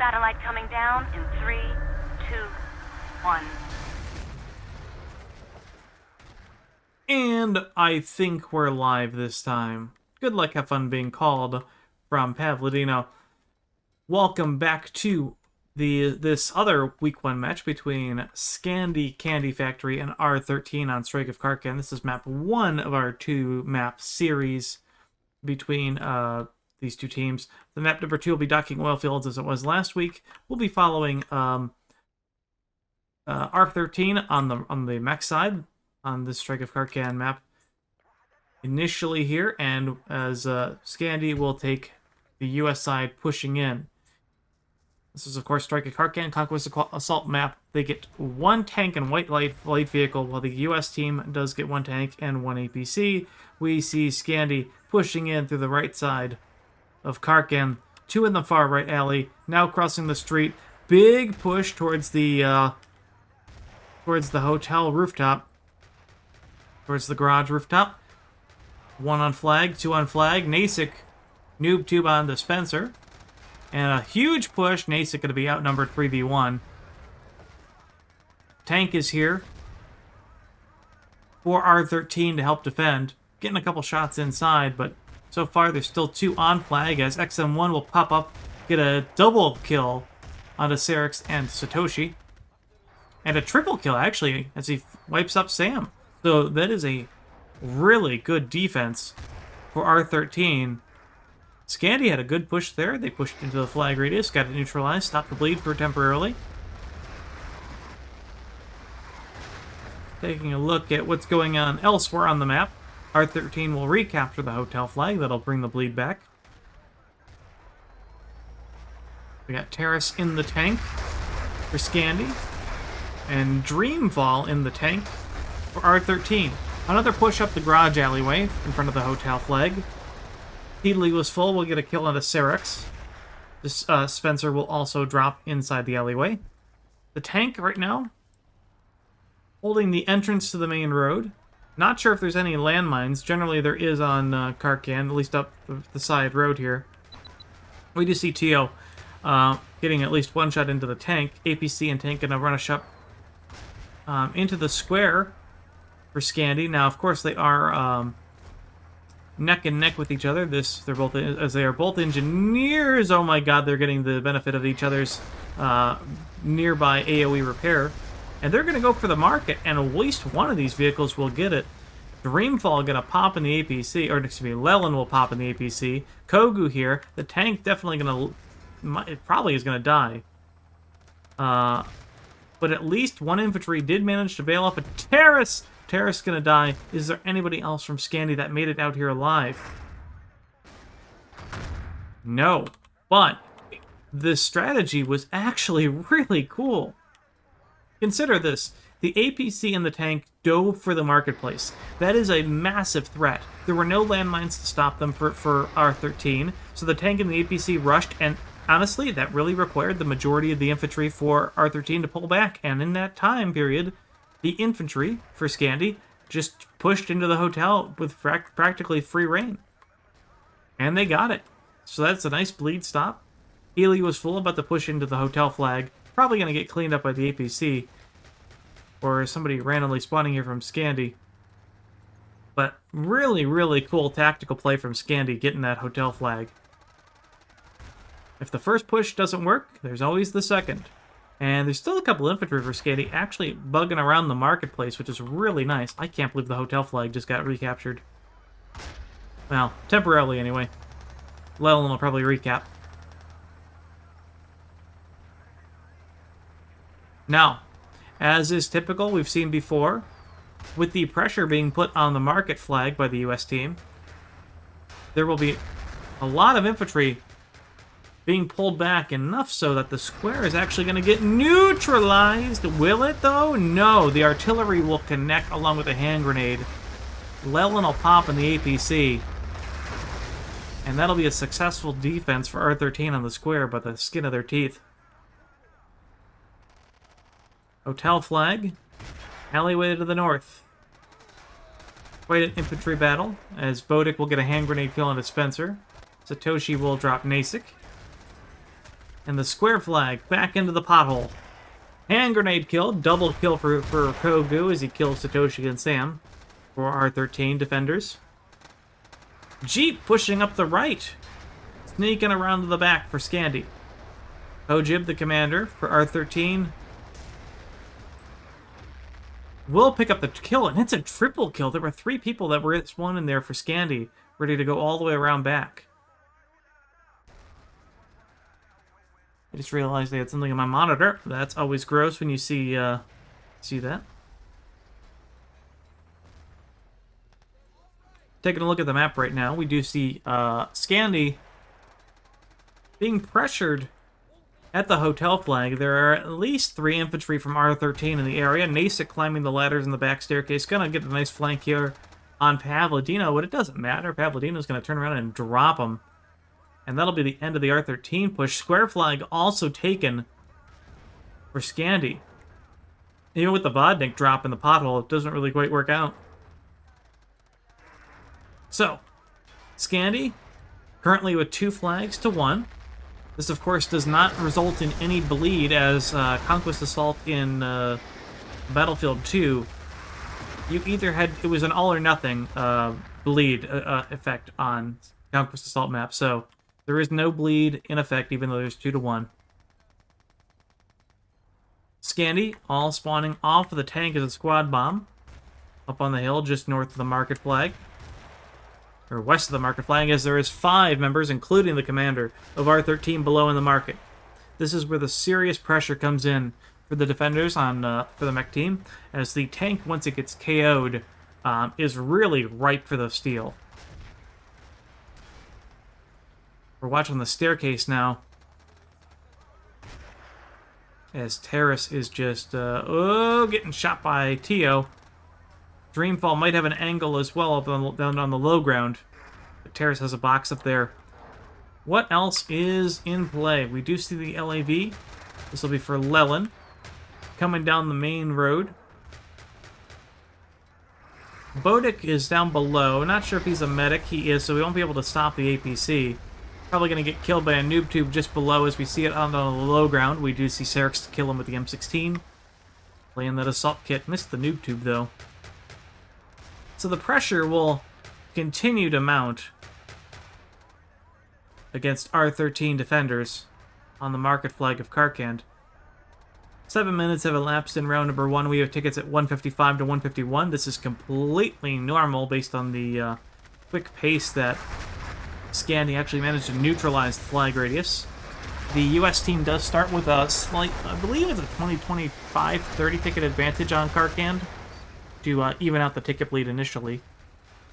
Satellite coming down in 3, 2, 1. And I think we're live this time. Good luck, have fun being called from Pavlodino. Welcome back to this other Week 1 match between Scandi Candy Factory and R13 on Strike of Karkand. This is map 1 of our 2-map series between these two teams. The map number 2 will be Daqing Oilfields as it was last week. We'll be following R13 on the mech side on this Strike of Karkand map initially here, and as Scandi will take the US side pushing in. This is, of course, Strike of Karkand Conquest Assault map. They get 1 tank and white light vehicle, while the US team does get 1 tank and 1 APC. We see Scandi pushing in through the right side of Karkand, 2 in the far right alley, now crossing the street. Big push towards the hotel rooftop, towards the garage rooftop. 1 on flag, 2 on flag. Nasik, noob tube on dispenser. And a huge push. Nasik going to be outnumbered 3v1. Tank is here for R13 to help defend. Getting a couple shots inside, but so far there's still 2 on flag as XM1 will pop up, get a double kill onto Serix and Satoshi. And a triple kill, actually, as he wipes up Sam. So that is a really good defense for R13. Scandi had a good push there. They pushed into the flag radius, got it neutralized, stopped the bleed for temporarily. Taking a look at what's going on elsewhere on the map, R13 will recapture the hotel flag. That'll bring the bleed back. We got Terrace in the tank for Scandi, and Dreamfall in the tank for R13. Another push up the garage alleyway in front of the hotel flag. Heedley was full. We'll get a kill on the Serix. This Spencer will also drop inside the alleyway. The tank right now holding the entrance to the main road. Not sure if there's any landmines. Generally there is on Karkand, at least up the side road here. We do see Tio getting at least 1 shot into the tank. APC and tank gonna rush up into the square for Scandi. Now, of course, they are neck and neck with each other. They're both, as they are both engineers. Oh my God, they're getting the benefit of each other's nearby AOE repair, and they're going to go for the market. And at least one of these vehicles will get it. Dreamfall gonna pop in the APC, or excuse me, Leland will pop in the APC. Kogu here. The tank definitely it probably is gonna die. But at least 1 infantry did manage to bail up a Terrace. Terrace gonna die. Is there anybody else from Scandi that made it out here alive? No. But the strategy was actually really cool. Consider this. The APC and the tank dove for the marketplace. That is a massive threat. There were no landmines to stop them for R13, so the tank and the APC rushed, and honestly, that really required the majority of the infantry for R13 to pull back, and in that time period, the infantry for Scandi just pushed into the hotel with practically free reign. And they got it. So that's a nice bleed stop. Healy was full about to push into the hotel flag. Probably going to get cleaned up by the APC. Or somebody randomly spawning here from Scandi. But really, really cool tactical play from Scandi getting that hotel flag. If the first push doesn't work, there's always the second. And there's still a couple infantry for Scandi actually bugging around the marketplace, which is really nice. I can't believe the hotel flag just got recaptured. Well, temporarily anyway. Leland will probably recap. Now, as is typical, we've seen before, with the pressure being put on the market flag by the US team, there will be a lot of infantry being pulled back, enough so that the square is actually going to get neutralized. Will it, though? No. The artillery will connect along with a hand grenade. Leland will pop in the APC. And that'll be a successful defense for R13 on the square by the skin of their teeth. Hotel flag. Alleyway to the north. Quite an infantry battle, as Bodic will get a hand grenade kill on a Spencer. Satoshi will drop Nasik. And the square flag back into the pothole. Hand grenade kill, double kill for Kogu as he kills Satoshi and Sam for R13 defenders. Jeep pushing up the right, sneaking around to the back for Scandi. Hojib, the commander for R13, will pick up the kill, and it's a triple kill. There were 3 people that were spawned in there for Scandi, ready to go all the way around back. I just realized they had something on my monitor. That's always gross when you see that. Taking a look at the map right now, we do see Scandi being pressured at the hotel flag. There are at least 3 infantry from R13 in the area. Nasik climbing the ladders in the back staircase. Gonna get a nice flank here on Pavlodino, but it doesn't matter. Pavlodino's gonna turn around and drop him. And that'll be the end of the R13 push. Square flag also taken for Scandi. Even with the Vodnik drop in the pothole, it doesn't really quite work out. So, Scandi, currently with 2 flags to 1. This, of course, does not result in any bleed, as Conquest Assault in Battlefield 2, you either had, it was an all or nothing bleed effect on Conquest Assault map, so there is no bleed in effect, even though there's 2 to 1. Scandi, all spawning off of the tank as a squad bomb, up on the hill just north of the market flag. Or west of the market flag, as there is 5 members, including the commander, of R13 below in the market. This is where the serious pressure comes in for the defenders on for the mech team, as the tank, once it gets KO'd, is really ripe for the steal. We're watching the staircase now, as Terrace is just getting shot by Tio. Dreamfall might have an angle as well up down on the low ground, but Terrace has a box up there. What else is in play? We do see the LAV. This will be for Leland, coming down the main road. Bodik is down below. Not sure if he's a medic. He is, so we won't be able to stop the APC. Probably going to get killed by a noob tube just below as we see it on the low ground. We do see Serix kill him with the M16. Playing that assault kit. Missed the noob tube, though. So the pressure will continue to mount against R13 defenders on the market flag of Karkand. 7 minutes have elapsed in round number 1. We have tickets at 155 to 151. This is completely normal based on the quick pace that Scandi actually managed to neutralize the flag radius. The US team does start with a slight, I believe it's a 20-25-30 ticket advantage on Karkand to even out the ticket bleed initially.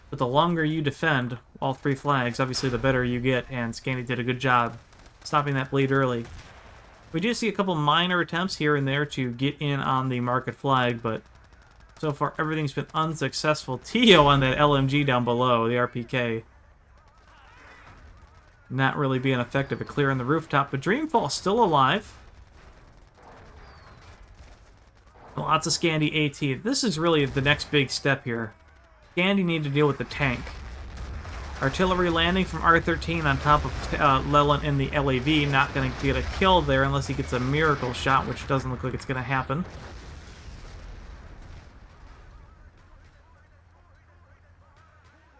But the longer you defend all 3 flags, obviously the better you get, and Scandi did a good job stopping that bleed early. We do see a couple minor attempts here and there to get in on the market flag, but so far everything's been unsuccessful. Tio on that LMG down below, the RPK. Not really being effective at clearing the rooftop, but Dreamfall still alive. Lots of Scandi AT. This is really the next big step here. Scandi need to deal with the tank. Artillery landing from R13 on top of Leland in the LAV. Not going to get a kill there unless he gets a miracle shot, which doesn't look like it's going to happen.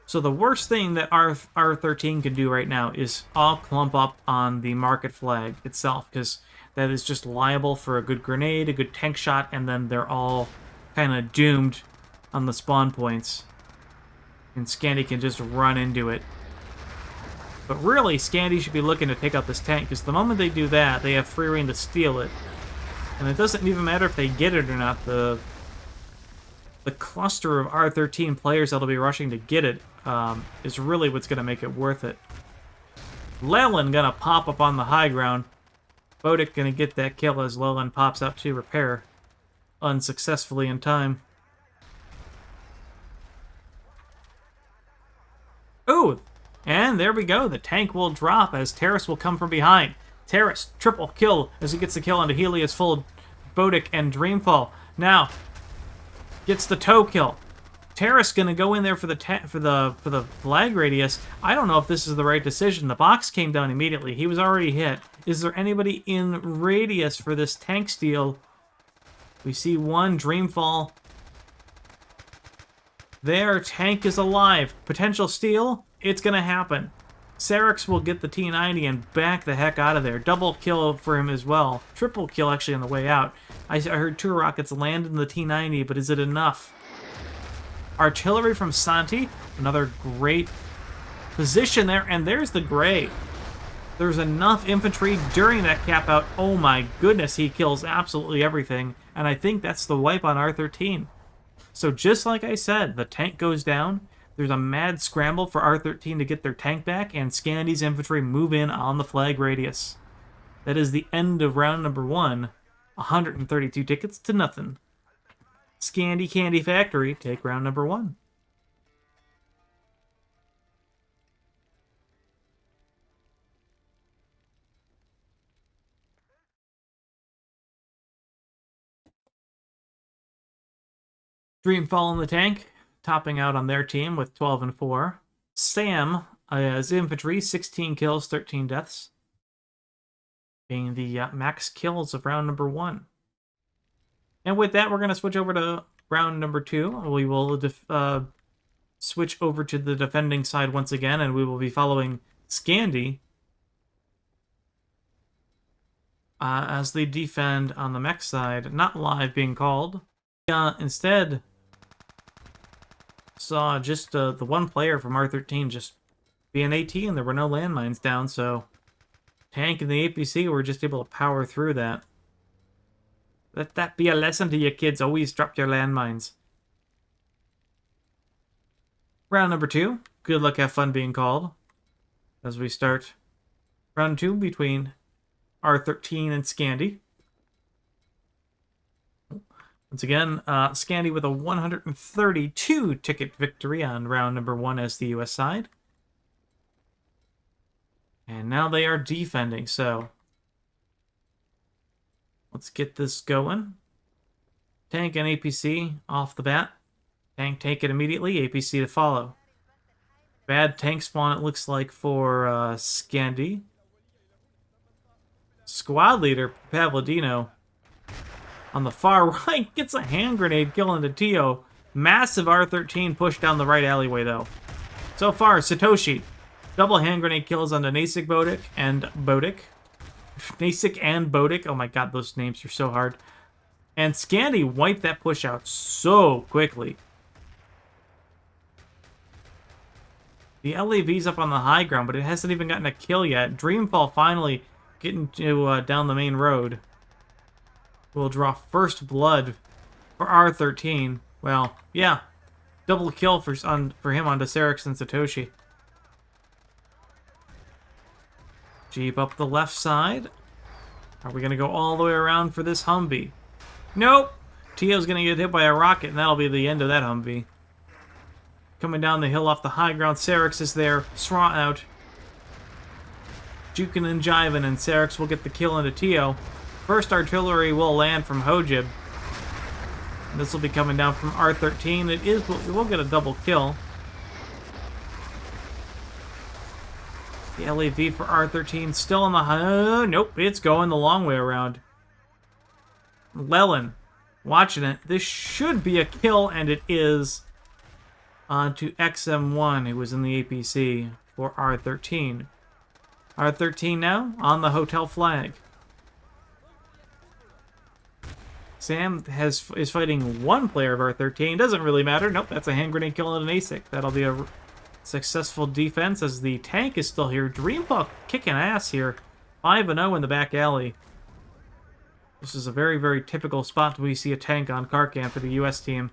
So the worst thing that R13 can do right now is all clump up on the market flag itself, because that is just liable for a good grenade, a good tank shot, and then they're all kind of doomed on the spawn points. And Scandi can just run into it. But really, Scandi should be looking to take out this tank, because the moment they do that, they have free reign to steal it. And it doesn't even matter if they get it or not. The cluster of R13 players that'll be rushing to get it is really what's going to make it worth it. Leland gonna pop up on the high ground. Bodik gonna get that kill as Leland pops out to repair. Unsuccessfully in time. Ooh! And there we go. The tank will drop as Terrace will come from behind. Terrace, triple kill as he gets the kill onto Helios full Bodik and Dreamfall. Now, gets the toe kill. Terrace gonna go in there for the flag radius. I don't know if this is the right decision. The box came down immediately. He was already hit. Is there anybody in radius for this tank steal? We see one Dreamfall. Their tank is alive. Potential steal? It's gonna happen. Sarix will get the T90 and back the heck out of there. Double kill for him as well. Triple kill actually on the way out. I heard 2 rockets land in the T90, but is it enough? Artillery from Santi. Another great position there, and there's the Gray. There's enough infantry during that cap out. Oh my goodness, he kills absolutely everything. And I think that's the wipe on R13. So just like I said, the tank goes down. There's a mad scramble for R13 to get their tank back, and Scandi's infantry move in on the flag radius. That is the end of round number 1. 132 tickets to nothing. Scandi Candy Factory take round number 1. Dreamfall in the tank, topping out on their team with 12 and 4. Sam as infantry, 16 kills, 13 deaths, being the max kills of round number 1. And with that, we're going to switch over to round number 2. We will switch over to the defending side once again, and we will be following Scandi as they defend on the mech side. Not live being called. Instead, saw just the one player from R13 just be an AT, and there were no landmines down, so tank and the APC were just able to power through that. Let that be a lesson to you kids. Always drop your landmines. Round number 2. Good luck, have fun being called. As we start round 2 between R13 and Scandi. Once again, Scandi with a 132 ticket victory on round number 1 as the US side. And now they are defending, so let's get this going. Tank and APC off the bat. Tank take it immediately, APC to follow. Bad tank spawn, it looks like, for Scandi. Squad leader, Pavlodino, on the far right, gets a hand grenade killing the Tio. Massive R13 push down the right alleyway, though. So far, Satoshi. Double hand grenade kills on the Nasik Bodic and Bodic. Nasik and Bodic. Oh my god, those names are so hard. And Scandi wiped that push out so quickly. The LAV's up on the high ground, but it hasn't even gotten a kill yet. Dreamfall finally getting to down the main road. Will draw first blood for R13. Well, yeah. Double kill for him on Sarix and Satoshi. Jeep up the left side. Are we going to go all the way around for this Humvee? Nope. Tio's going to get hit by a rocket, and that'll be the end of that Humvee. Coming down the hill off the high ground, Sarix is there. Sraw out. Jukin and jiving, and Sarix will get the kill into Tio. First artillery will land from Hojib. This will be coming down from R13. It will get a double kill. The LAV for R13 still on the high. Nope, it's going the long way around. Lelin watching it. This should be a kill, and it is. On to XM1, who was in the APC for R13. R13 now on the hotel flag. Sam is fighting one player of R13. Doesn't really matter. Nope, that's a hand grenade kill and an ASIC. That'll be a successful defense as the tank is still here. Dreamfall kicking ass here. 5-0 in the back alley. This is a very, very typical spot where we see a tank on Karkand for the US team.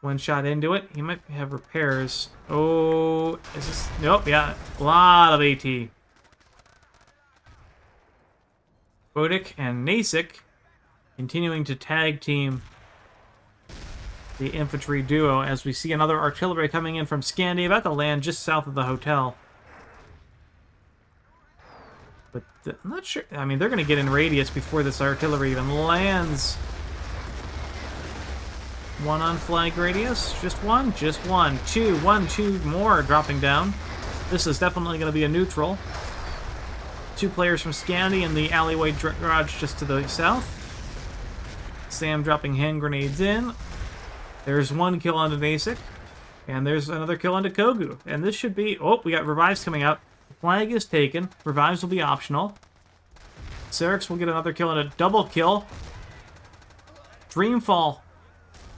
One shot into it. He might have repairs. Oh, is this? Nope, yeah. A lot of AT. Bodic and Nasik continuing to tag team the infantry duo as we see another artillery coming in from Scandi, about to land just south of the hotel. But I'm not sure. I mean, they're going to get in radius before this artillery even lands. One on flag radius. Just one. Just one. Two more dropping down. This is definitely going to be a neutral. 2 players from Scandi in the alleyway garage just to the south. Sam dropping hand grenades in. There's 1 kill onto Daqing. And there's another kill onto Kogu. And this should be... Oh, we got revives coming out. The flag is taken. Revives will be optional. Serix will get another kill and a double kill. Dreamfall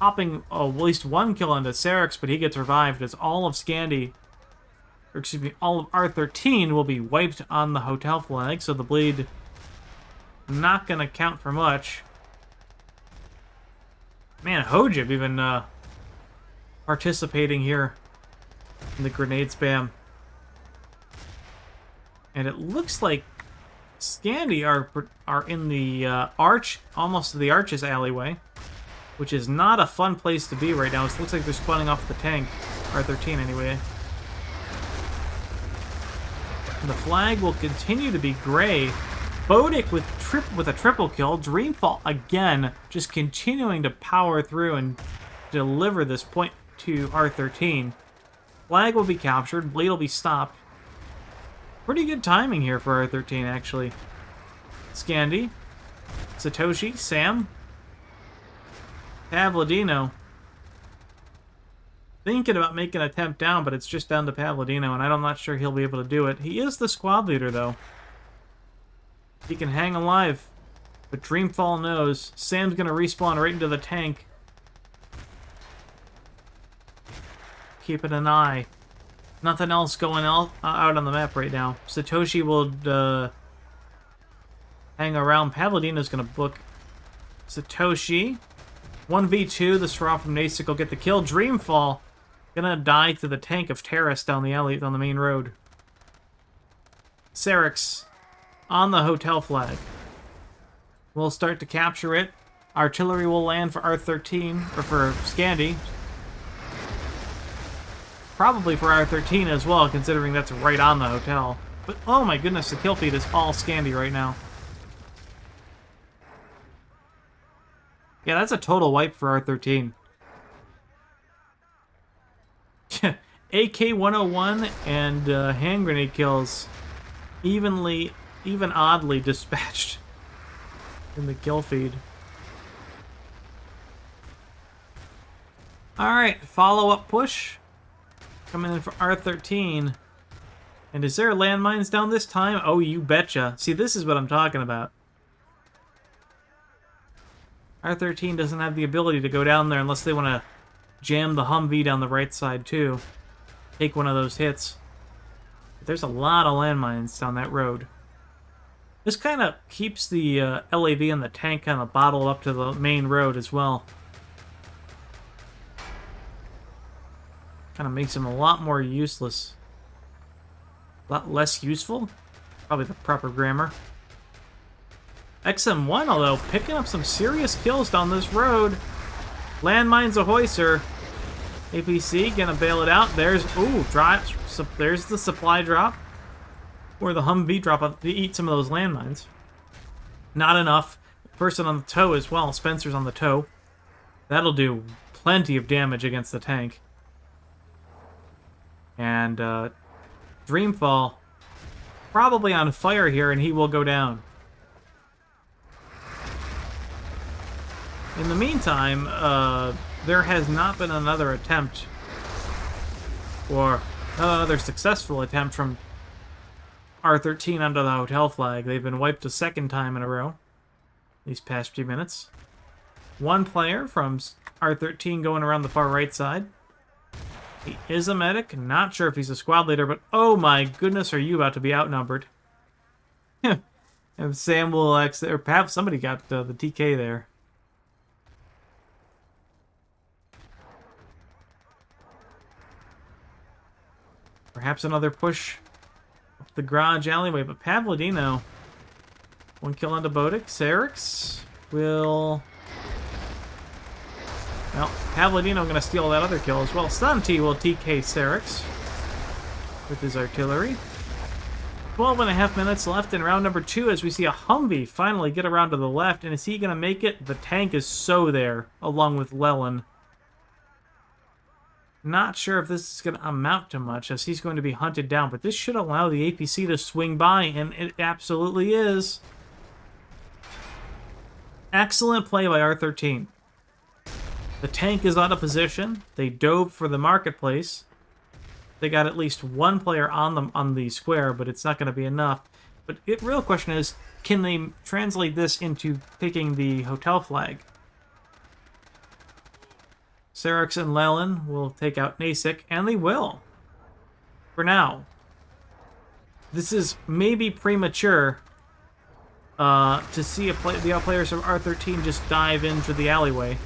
popping at least 1 kill onto Serix, but he gets revived as all of Scandi, or excuse me, all of R13 will be wiped on the hotel flag, so the bleed not going to count for much. Man, Hojib even participating here in the grenade spam. And it looks like Scandi are in the arch, almost to the arch's alleyway, which is not a fun place to be right now. It looks like they're spawning off the tank, R13 anyway. And the flag will continue to be gray. Bodic with a triple kill. Dreamfall again, just continuing to power through and deliver this point to R13. Flag will be captured. Bleed will be stopped. Pretty good timing here for R13, actually. Scandi, Satoshi, Sam, Pavlodino. Thinking about making an attempt down, but it's just down to Pavlodino, and I'm not sure he'll be able to do it. He is the squad leader, though. He can hang alive, but Dreamfall knows. Sam's going to respawn right into the tank. Keeping an eye. Nothing else going out on the map right now. Satoshi will hang around. Pavlodino's going to book Satoshi. 1v2, the straw from Daqing will get the kill. Dreamfall gonna die to the tank of Terrace down the alley, on the main road. Serix on the hotel flag. We'll start to capture it. Artillery will land for R13, or for Scandi. Probably for R13 as well, considering that's right on the hotel. But oh my goodness, the kill feed is all Scandi right now. Yeah, that's a total wipe for R13. AK-101 and hand grenade kills even oddly dispatched in the kill feed. Alright, follow-up push. Coming in for R13. And is there landmines down this time? Oh, you betcha. See, this is what I'm talking about. R13 doesn't have the ability to go down there unless they want to jam the Humvee down the right side, too. Take one of those hits. But there's a lot of landmines down that road. This kind of keeps the LAV and the tank kind of bottled up to the main road as well. Kind of makes them a lot more useless. A lot less useful? Probably the proper grammar. XM1, although, picking up some serious kills down this road. Landmines ahoy, sir. APC gonna bail it out. There's, ooh, drops. So there's the supply drop. Or the Humvee drop up to eat some of those landmines. Not enough. Person on the tow as well. Spencer's on the tow. That'll do plenty of damage against the tank. And Dreamfall probably on fire here, and he will go down. In the meantime, there has not been another attempt, or another successful attempt from R13 under the hotel flag. They've been wiped a second time in a row these past few minutes. One player from R13 going around the far right side. He is a medic. Not sure if he's a squad leader, but oh my goodness, are you about to be outnumbered? And Sam will exit, or perhaps somebody got the TK there. Perhaps another push up the garage alleyway, but Pavlodino, one kill onto Bodic. Serix will... Well, Pavlodino going to steal that other kill as well. Santi will TK Serix with his artillery. 12.5 minutes left in round number 2 as we see a Humvee finally get around to the left. And is he going to make it? The tank is so there, along with Leland. Not sure if this is going to amount to much, as he's going to be hunted down, but this should allow the APC to swing by, and it absolutely is. Excellent play by R13. The tank is out of position. They dove for the marketplace. They got at least one player on the square, but it's not going to be enough. But the real question is, can they translate this into taking the hotel flag? Sarix and Lelin will take out Nasik, and they will. For now. This is maybe premature to see the players from R13 just dive into the alleyway,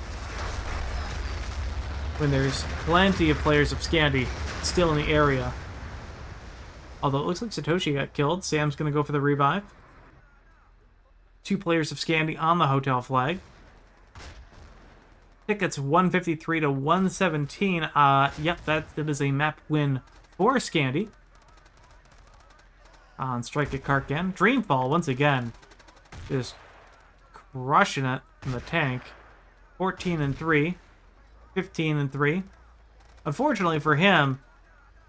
when there's plenty of players of Scandi still in the area. Although it looks like Satoshi got killed. Sam's going to go for the revive. 2 players of Scandi on the hotel flag. Tickets 153 to 117. Yep, that is a map win for Scandi. On strike at Karkand. Dreamfall, once again, just crushing it in the tank. 14-3. 15-3. Unfortunately for him,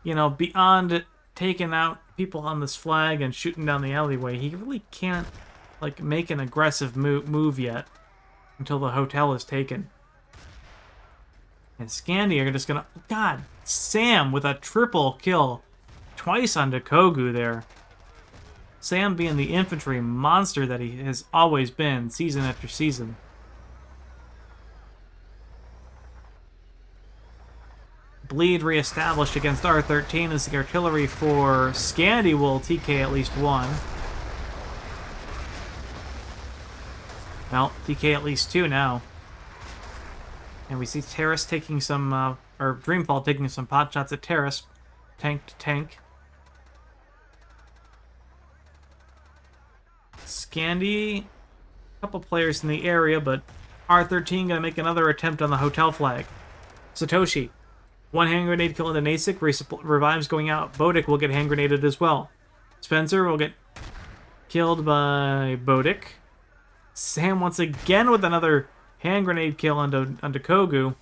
you know, beyond taking out people on this flag and shooting down the alleyway, he really can't, like, make an aggressive move yet until the hotel is taken. And Scandi are just gonna... God, Sam with a triple kill. Twice on Dakogu there. Sam being the infantry monster that he has always been, season after season. Bleed reestablished against R13 as the artillery for Scandi will TK at least one. Well, TK at least 2 now. And we see Terrace taking some, or Dreamfall taking some pot shots at Terrace. Tank to tank. Scandi, a couple players in the area, but R13 gonna make another attempt on the hotel flag. Satoshi. 1 hand grenade kill into Nasik. Revives going out. Bodic will get hand grenaded as well. Spencer will get killed by Bodic. Sam once again with another hand grenade kill onto Kogu.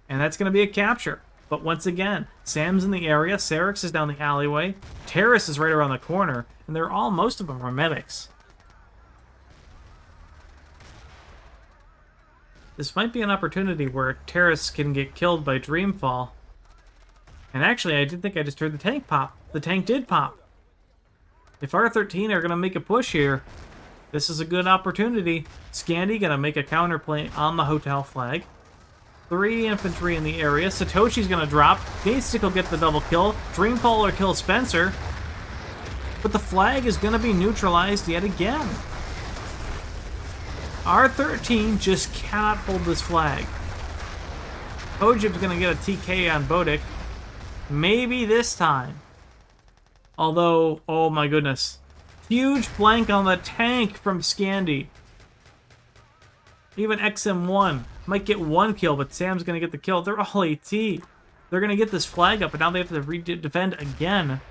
And that's going to be a capture. But once again, Sam's in the area. Sarix is down the alleyway. Terrace is right around the corner. And most of them are medics. This might be an opportunity where Terrace can get killed by Dreamfall. And actually, I did think I just heard the tank pop. The tank did pop. If R13 are going to make a push here, this is a good opportunity. Scandi going to make a counterplay on the hotel flag. 3 infantry in the area. Satoshi's going to drop. Nasik will get the double kill. Dreamfall will kill Spencer. But the flag is going to be neutralized yet again. R13 just cannot hold this flag. Ojib's going to get a TK on Bodic. Maybe this time. Although, oh my goodness. Huge flank on the tank from Scandi. Even XM1 might get 1 kill, but Sam's going to get the kill. They're all AT. They're going to get this flag up, but now they have to defend again.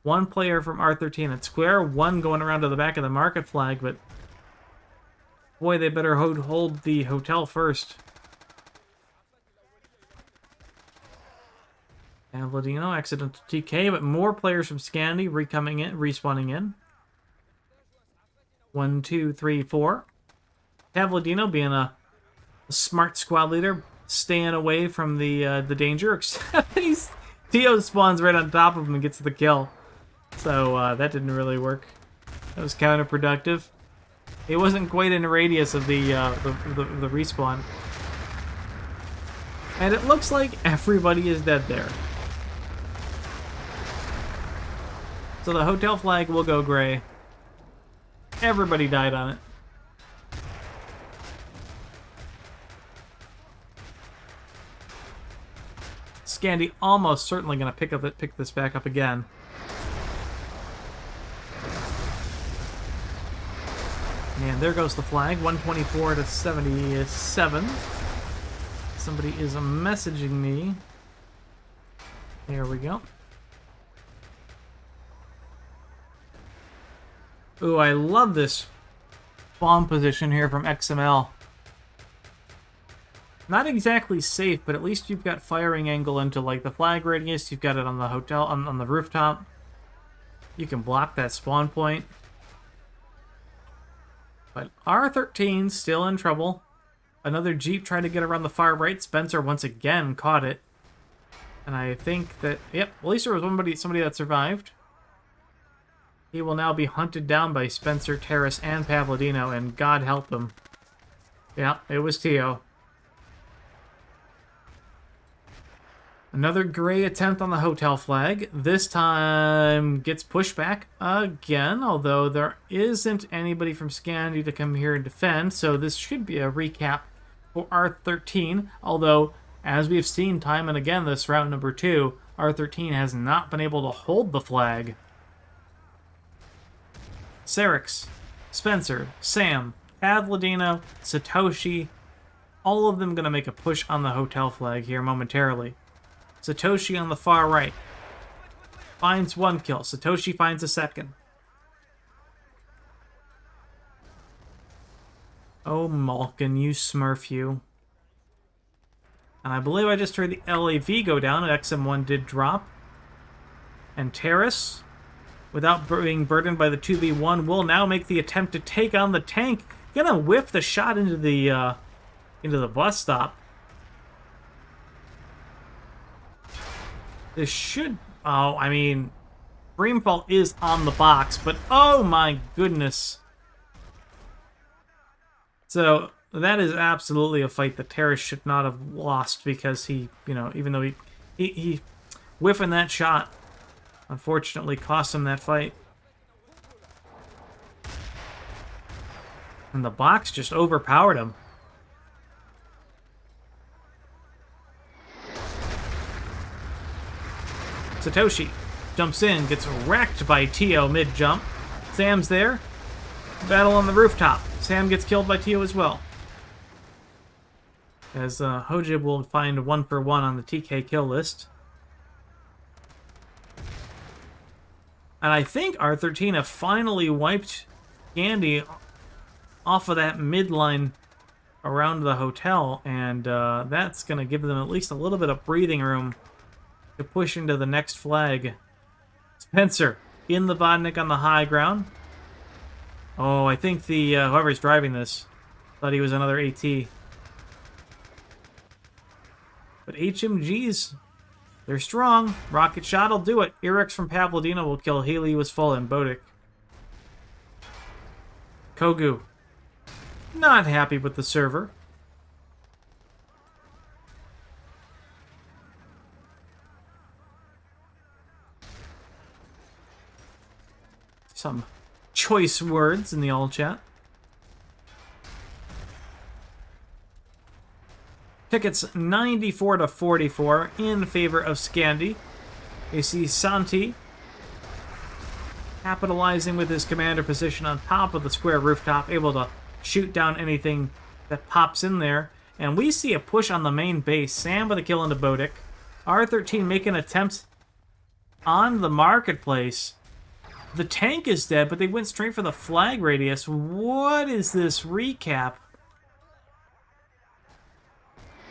1 player from R13 at square, 1 going around to the back of the market flag, but boy, they better hold the hotel first. And Vladino, accidental TK, but more players from Scandi respawning in. 1, 2, 3, 4. Tavladino being a smart squad leader, staying away from the danger, except Tio spawns right on top of him and gets the kill. So that didn't really work. That was counterproductive. It wasn't quite in radius of the respawn. And it looks like everybody is dead there. So the hotel flag will go gray. Everybody died on it. Scandi almost certainly going to pick this back up again. And there goes the flag, 124 to 77. Somebody is messaging me. There we go. Ooh, I love this bomb position here from XML. Not exactly safe, but at least you've got firing angle into like the flag radius. You've got it on the hotel, on the rooftop. You can block that spawn point. But R13 still in trouble. Another Jeep tried to get around the far right. Spencer once again caught it. And I think that, yep, at least there was somebody that survived. He will now be hunted down by Spencer, Terrace, and Pavlodino, and God help them. Yeah, it was Tio. Another gray attempt on the hotel flag. This time gets pushed back again, although there isn't anybody from Scandi to come here and defend, so this should be a recap for R13, although, as we've seen time and again this round number 2, R13 has not been able to hold the flag. Serix, Spencer, Sam, Pavlodino, Satoshi, all of them going to make a push on the hotel flag here momentarily. Satoshi on the far right finds 1 kill. Satoshi finds a 2nd. Oh, Malkin, you smurf, you. And I believe I just heard the LAV go down, and XM1 did drop. And Terrace, without being burdened by the 2v1, will now make the attempt to take on the tank. Gonna whip the shot into the bus stop. This should... Oh, I mean... Dreamfall is on the box, but oh my goodness. So, that is absolutely a fight that Terrace should not have lost because he, you know, even though he whiffing that shot, unfortunately cost him that fight. And the box just overpowered him. Satoshi jumps in, gets wrecked by Tio mid-jump. Sam's there. Battle on the rooftop. Sam gets killed by Tio as well. As Hojib will find 1 for 1 on the TK kill list. And I think R13 have finally wiped Scandi off of that midline around the hotel, and that's going to give them at least a little bit of breathing room to push into the next flag. Spencer in the Vodnik on the high ground. Oh, I think the whoever's driving this thought he was another AT. But HMGs, they're strong. Rocket shot will do it. Irix from Pavlodino will kill Haley, was full, and Bodic. Kogu, not happy with the server. Some choice words in the all chat. Tickets 94 to 44 in favor of Scandi. You see Santi capitalizing with his commander position on top of the square rooftop, able to shoot down anything that pops in there. And we see a push on the main base. Sam with a kill into Bodic. R13 making attempts on the marketplace. The tank is dead, but they went straight for the flag radius. What is this recap?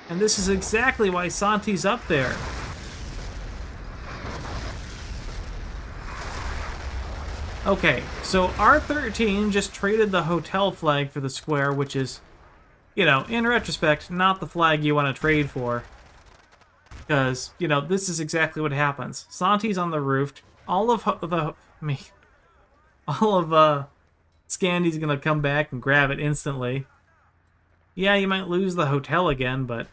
And this is exactly why Santi's up there. Okay, so R13 just traded the hotel flag for the square, which is, you know, in retrospect, not the flag you want to trade for. Because, you know, this is exactly what happens. Santi's on the roof. All of Scandi's gonna come back and grab it instantly. Yeah, you might lose the hotel again, but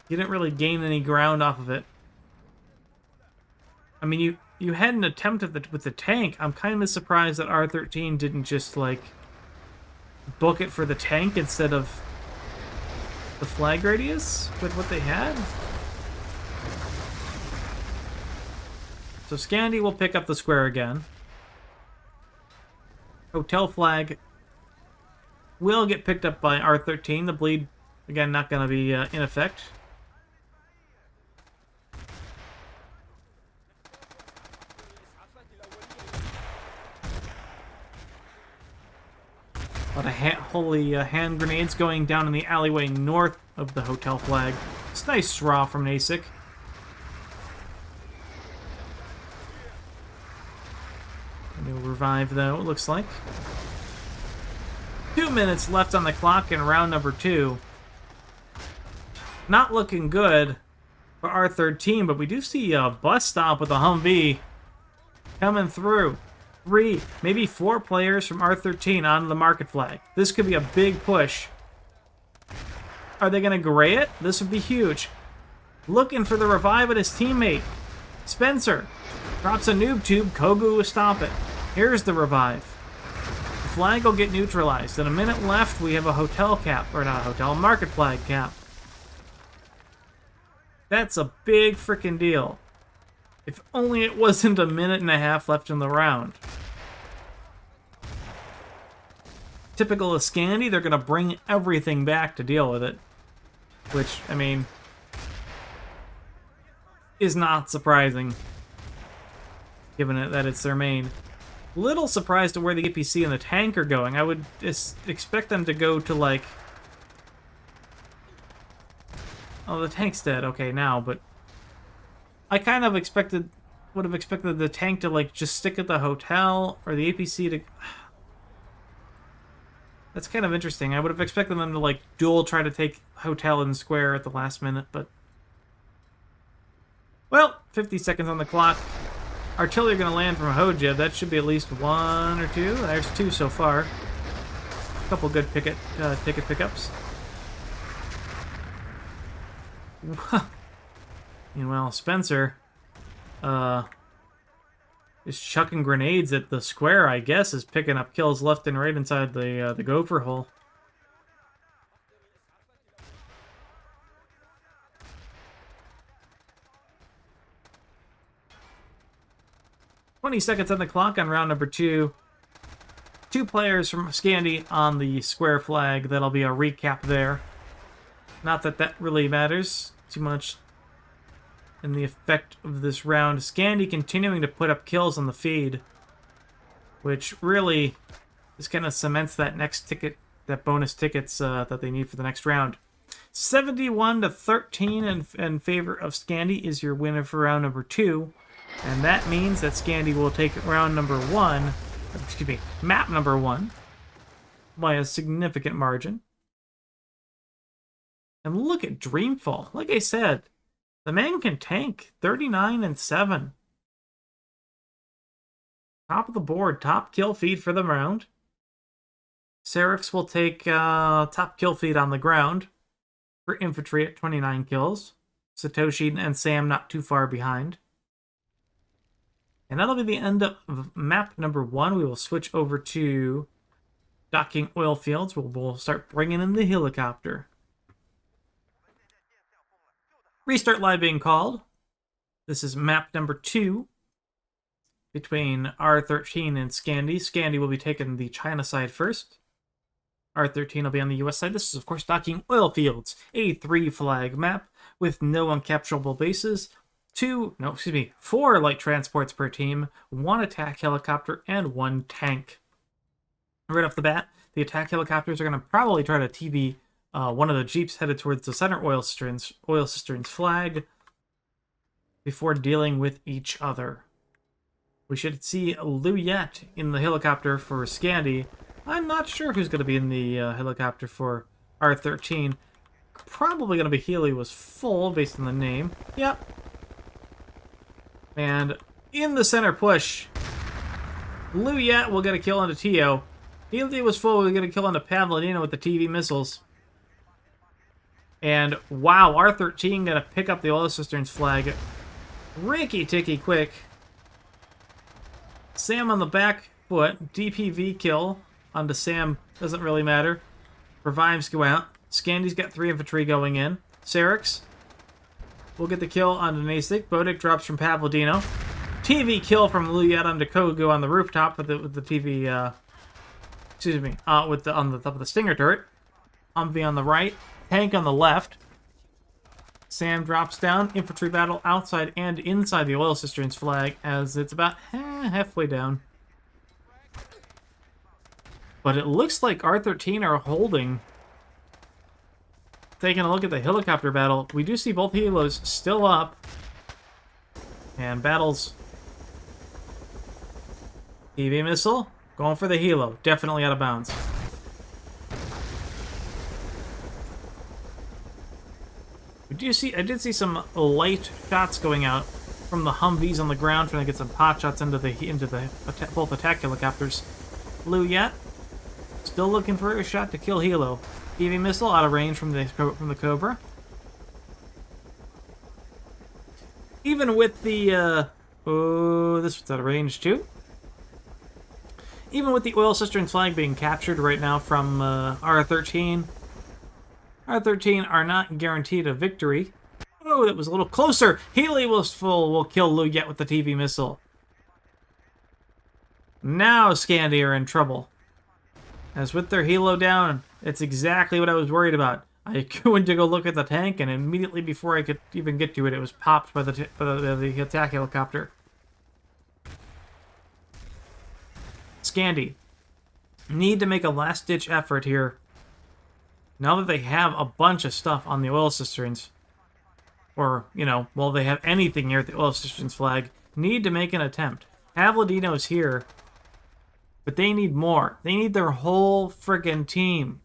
you didn't really gain any ground off of it. I mean, you had an attempt at with the tank. I'm kind of surprised that R13 didn't just, like, book it for the tank instead of the flag radius with what they had. So Scandi will pick up the square again. Hotel flag will get picked up by R13. The bleed, again, not going to be in effect. A lot of holy hand grenades going down in the alleyway north of the hotel flag. It's nice draw from Daqing. New revive, though, it looks like. 2 minutes left on the clock in round number 2. Not looking good for R13, but we do see a bus stop with a Humvee coming through. 3, maybe 4 players from R13 on the market flag. This could be a big push. Are they going to gray it? This would be huge. Looking for the revive of his teammate. Spencer drops a noob tube. Kogu will stop it. Here's the revive. The flag will get neutralized. In a minute left, we have a hotel cap. Or not a hotel, a market flag cap. That's a big freaking deal. If only it wasn't a minute and a half left in the round. Typical of Scandi, they're going to bring everything back to deal with it. Which, I mean, is not surprising, given that it's their main. Little surprised at where the APC and the tank are going. I would expect them to go to, like... Oh, the tank's dead. Okay, now, but... I kind of would have expected the tank to, like, just stick at the hotel, or the APC to... That's kind of interesting. I would have expected them to, like, dual try to take hotel and square at the last minute, but... Well, 50 seconds on the clock. Artillery going to land from Hoja. That should be at least 1 or 2. There's 2 so far. A couple good ticket pickups. Meanwhile, Spencer is chucking grenades at the square, I guess, is picking up kills left and right inside the gopher hole. "20 seconds on the clock on round number 2. 2 players from Scandi on the square flag. That'll be a recap there. Not that that really matters too much in the effect of this round. Scandi continuing to put up kills on the feed, which really just kind of cements that next ticket, that bonus tickets that they need for the next round. 71-13 in favor of Scandi is your winner for round number 2. And that means that Scandi will take round number 1, excuse me, map number 1, by a significant margin. And look at Dreamfall. Like I said, the man can tank 39-7. Top of the board, top kill feed for the round. Serix will take top kill feed on the ground for infantry at 29 kills. Satoshi and Sam not too far behind. And that'll be the end of map number 1. We will switch over to Daqing Oilfields, where we'll start bringing in the helicopter. Restart live being called. This is map number 2 between R13 and Scandi. Scandi will be taking the China side first. R13 will be on the US side. This is, of course, Daqing Oilfields, a 3 flag map with no uncapturable bases. 4 light transports per team, 1 attack helicopter, and 1 tank. Right off the bat, the attack helicopters are going to probably try to TV one of the jeeps headed towards the center oil cisterns flag before dealing with each other. We should see Liu Yet in the helicopter for Scandi. I'm not sure who's going to be in the helicopter for R13. Probably going to be Healy was full based on the name. Yep. And in the center push, Liu Yet will get a kill onto Tio. Healy was full, will get a kill onto Pavlodino with the TV missiles. And wow, R13 gonna pick up the oil cisterns flag. Ricky-ticky quick. Sam on the back foot. DPV kill onto Sam. Doesn't really matter. Revives go out. Scandi's got 3 infantry going in. Serix will get the kill onto Daqing. Bodic drops from Pavlodino. TV kill from Liu Yet onto Kogu on the rooftop with the TV, on the top of the Stinger turret. Humvee on the right. Tank on the left. Sam drops down. Infantry battle outside and inside the oil cisterns flag as it's about halfway down. But it looks like R13 are holding. Taking a look at the helicopter battle, we do see both helos still up. And battles. TV missile, going for the helo. Definitely out of bounds. I did see some light shots going out from the Humvees on the ground, trying to get some pot shots into both attack helicopters. Blue yet? Still looking for a shot to kill helo. TV missile out of range from the Cobra. Even with the this was out of range too. Even with the Oil Cisterns flag being captured right now from R13, R13 are not guaranteed a victory. Oh, that was a little closer. Healy will kill Lu Yet with the TV missile. Now Scandi are in trouble. As with their helo down, it's exactly what I was worried about. I went to go look at the tank, and immediately before I could even get to it, it was popped by the attack helicopter. Scandi need to make a last-ditch effort here. Now that they have a bunch of stuff on the Oil Cisterns, or, you know, well, they have anything here at the Oil Cisterns flag, need to make an attempt. Pavlidino's here, but they need more. They need their whole friggin' team.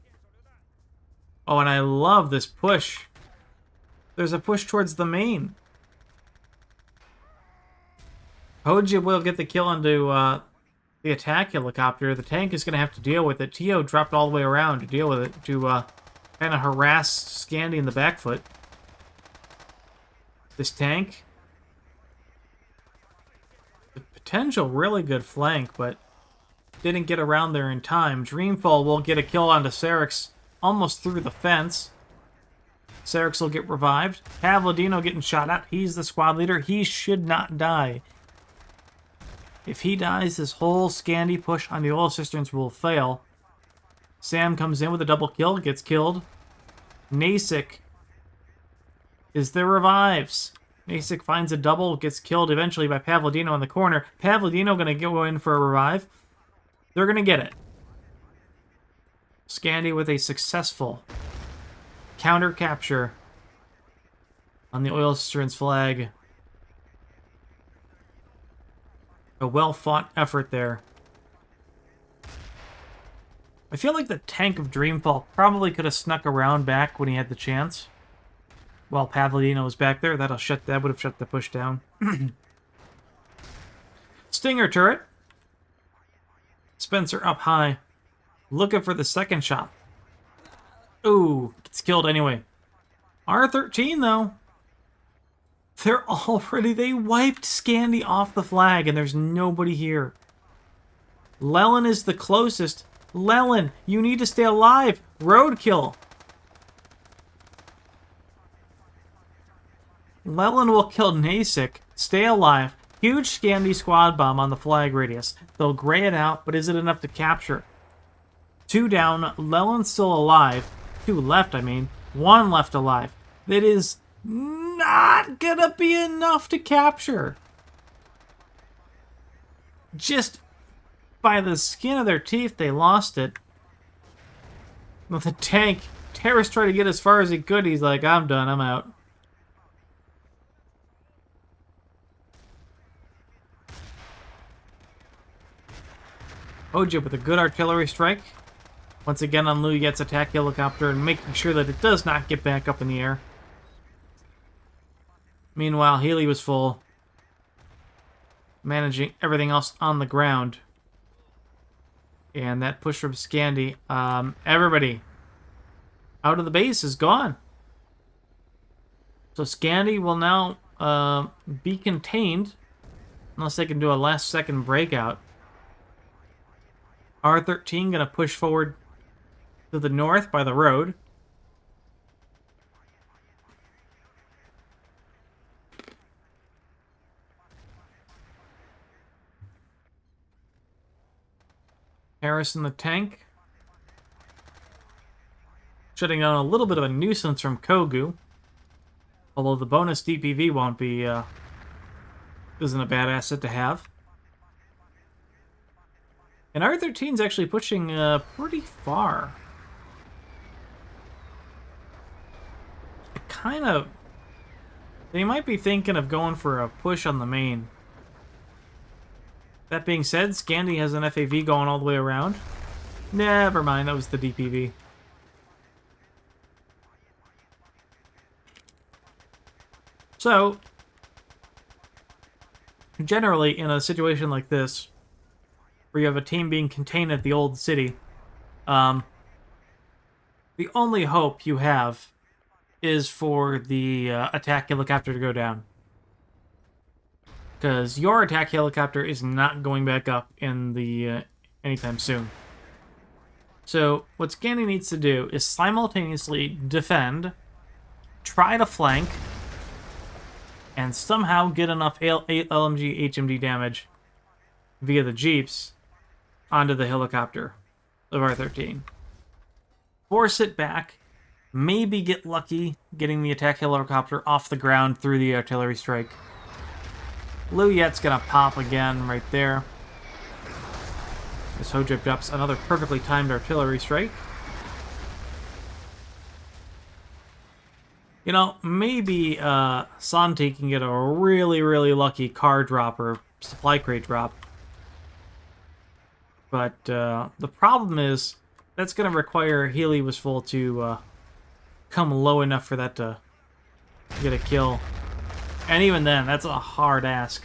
Oh, and I love this push. There's a push towards the main. Hoja will get the kill into the attack helicopter. The tank is going to have to deal with it. Tio dropped all the way around to deal with it, to kind of harass Scandi in the back foot. This tank, the potential really good flank, but didn't get around there in time. Dreamfall will get a kill onto Serix almost through the fence. Serix will get revived. Pavlidino getting shot at. He's the squad leader. He should not die. If he dies, this whole Scandi push on the Oil Cisterns will fail. Sam comes in with a double kill, gets killed. Nasik is the revives. Nasik finds a double, gets killed eventually by Pavlidino in the corner. Pavlidino going to go in for a revive. They're going to get it. Scandi with a successful counter capture on the Oil Cisterns flag. A well-fought effort there. I feel like the tank of Dreamfall probably could have snuck around back when he had the chance. While Pavlidino was back there, that would have shut the push down. Stinger turret. Spencer up high. Looking for the second shot. Ooh, gets killed anyway. R13 though. They wiped Scandi off the flag and there's nobody here. Leland is the closest. Leland, you need to stay alive. Roadkill. Leland will kill Nasik. Stay alive. Huge Scandi squad bomb on the flag radius. They'll gray it out, but is it enough to capture? 2 down. Leland's still alive. 2 left, I mean. 1 left alive. That is not gonna be enough to capture. Just by the skin of their teeth, they lost it. With the tank, Terrace tried to get as far as he could. He's like, I'm done, I'm out. Hoja with a good artillery strike. Once again on Lu Yet's attack helicopter and making sure that it does not get back up in the air. Meanwhile, Healy was full. Managing everything else on the ground. And that push from Scandi. Everybody out of the base is gone. So Scandi will now be contained. Unless they can do a last second breakout. R13 going to push forward to the north by the road. Harris in the tank. Shutting down a little bit of a nuisance from Kogu. Although the bonus DPV won't be, isn't a bad asset to have. And R13's actually pushing pretty far. Kind of... They might be thinking of going for a push on the main. That being said, Scandi has an FAV going all the way around. Never mind, that was the DPV. So, generally, in a situation like this, where you have a team being contained at the old city, the only hope you have is for the attack helicopter to go down. Because your attack helicopter is not going back up in the anytime soon. So what Scandi needs to do is simultaneously defend, try to flank, and somehow get enough LMG HMD damage via the jeeps onto the helicopter of R13. Force it back, maybe get lucky getting the attack helicopter off the ground through the artillery strike. Luyet's gonna pop again right there. This Hojib drops another perfectly timed artillery strike. You know, maybe Santi can get a really, really lucky car drop or supply crate drop. But the problem is, that's going to require Healy was full to come low enough for that to get a kill. And even then, that's a hard ask.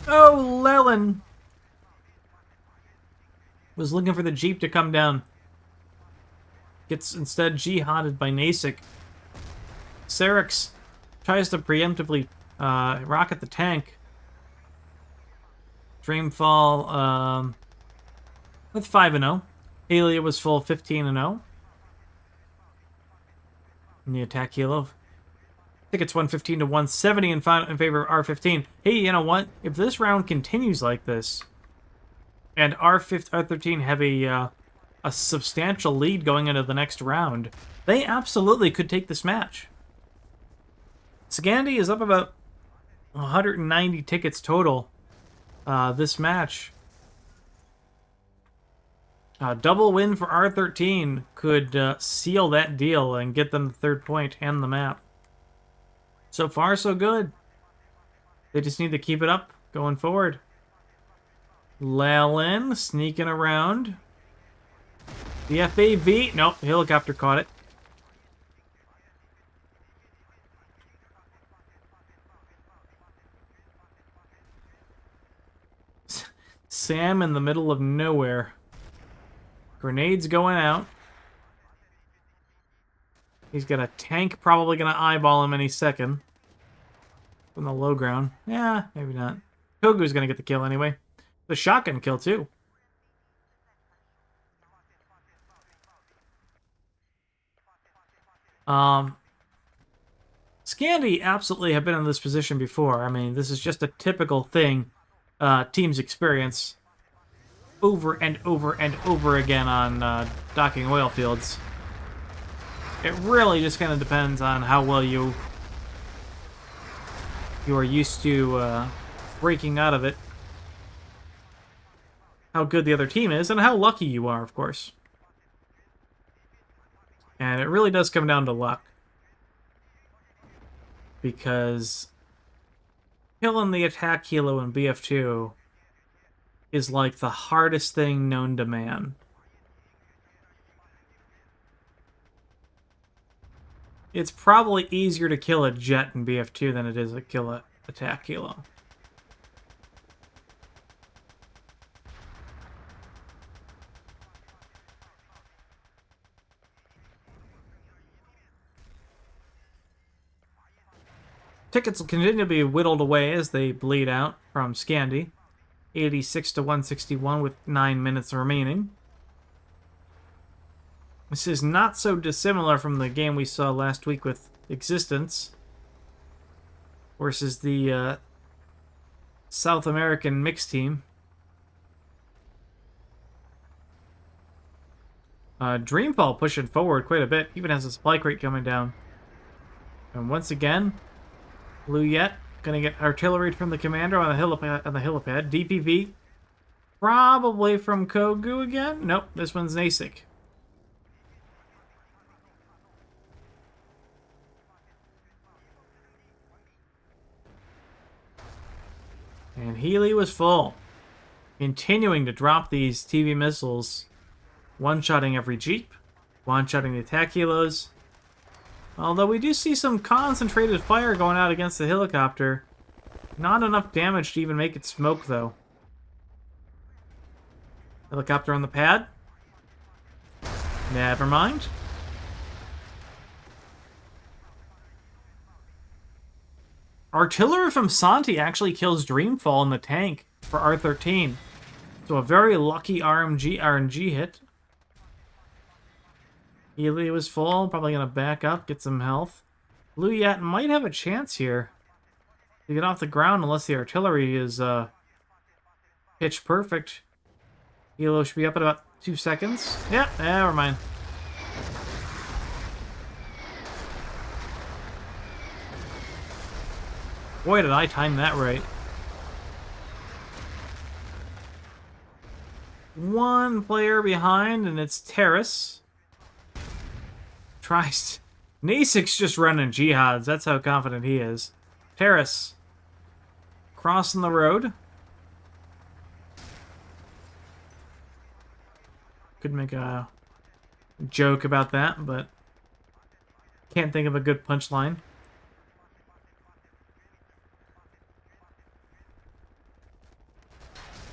Oh, Lelin was looking for the Jeep to come down. Gets instead jihaded by Nasik. Serix tries to preemptively rocket the tank. Dreamfall with 5-0. Helia was full 15-0. In the attack helo. I think it's 115 to 170 in favor of R15. Hey, you know what? If this round continues like this, and R13 have a substantial lead going into the next round, they absolutely could take this match. Scandi is up about 190 tickets total this match. Double win for R13 could seal that deal and get them the third point and the map. So far, so good. They just need to keep it up going forward. Lelin sneaking around. The FAV. Nope, helicopter caught it. Sam in the middle of nowhere. Grenades going out. He's got a tank probably going to eyeball him any second. From the low ground. Yeah, maybe not. Kogu's going to get the kill anyway. The shotgun kill, too. Scandi absolutely have been in this position before. I mean, this is just a typical thing teams experience over and over and over again on Daqing Oilfields. It really just kind of depends on how well you are used to breaking out of it, how good the other team is, and how lucky you are, of course. And it really does come down to luck. Because killing the attack helo in BF2 is like the hardest thing known to man. It's probably easier to kill a jet in BF2 than it is to kill an attack helo. Tickets will continue to be whittled away as they bleed out from Scandi. 86 to 161 with 9 minutes remaining. This is not so dissimilar from the game we saw last week with Existence versus the South American mixed team. Dreamfall pushing forward quite a bit, even has a supply crate coming down. And once again, Luyet gonna get artillery from the commander on the helipad. DPV, probably from Kogu again. Nope, this one's Nasik. And Healy was full. Continuing to drop these TV missiles. One-shotting every Jeep. One-shotting the attack helos. Although we do see some concentrated fire going out against the helicopter. Not enough damage to even make it smoke, though. Helicopter on the pad. Never mind. Artillery from Santi actually kills Dreamfall in the tank for R13. So a very lucky RNG hit. Healy was full, probably going to back up, get some health. Luyat might have a chance here to get off the ground unless the artillery is pitch perfect. Helo should be up in about 2 seconds. Yeah, never mind. Boy, did I time that right. One player behind, and it's Terrace. Nasik's just running jihads. That's how confident he is. Terrace. Crossing the road. Could make a joke about that, but can't think of a good punchline.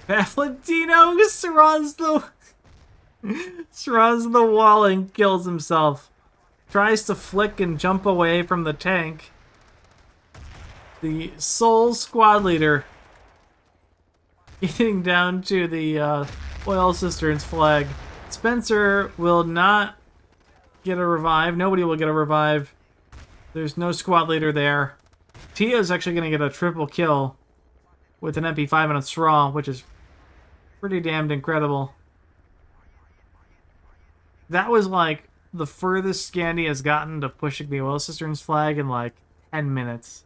Pafladino runs the wall and kills himself. Tries to flick and jump away from the tank. The sole squad leader getting down to the oil cisterns flag. Spencer will not get a revive. Nobody will get a revive. There's no squad leader there. Tia's actually going to get a triple kill with an MP5 and a straw, which is pretty damned incredible. That was like the furthest Scandi has gotten to pushing the oil cisterns flag in like 10 minutes.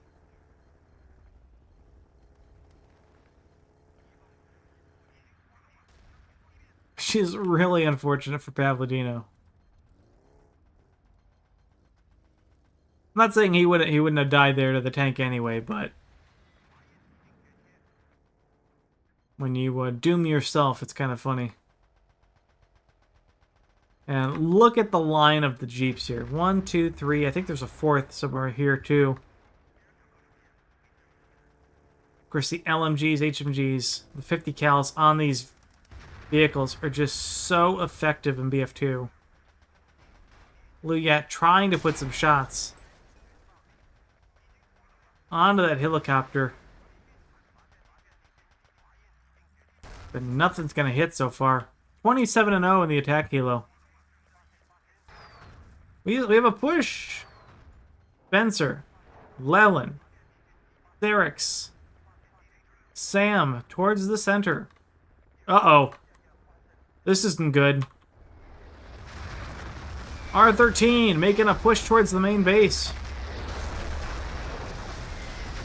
She's really unfortunate for Pavlidino. I'm not saying he wouldn't have died there to the tank anyway, but when you doom yourself, it's kind of funny. And look at the line of the Jeeps here. 1, 2, 3. I think there's a fourth somewhere here too. Of course, the LMGs, HMGs, the 50 cals on these vehicles are just so effective in BF2. Luyat trying to put some shots onto that helicopter. But nothing's going to hit so far. 27-0 in the attack helo. We have a push. Spencer. Leland. Therix. Sam towards the center. Uh-oh. This isn't good. R13 making a push towards the main base.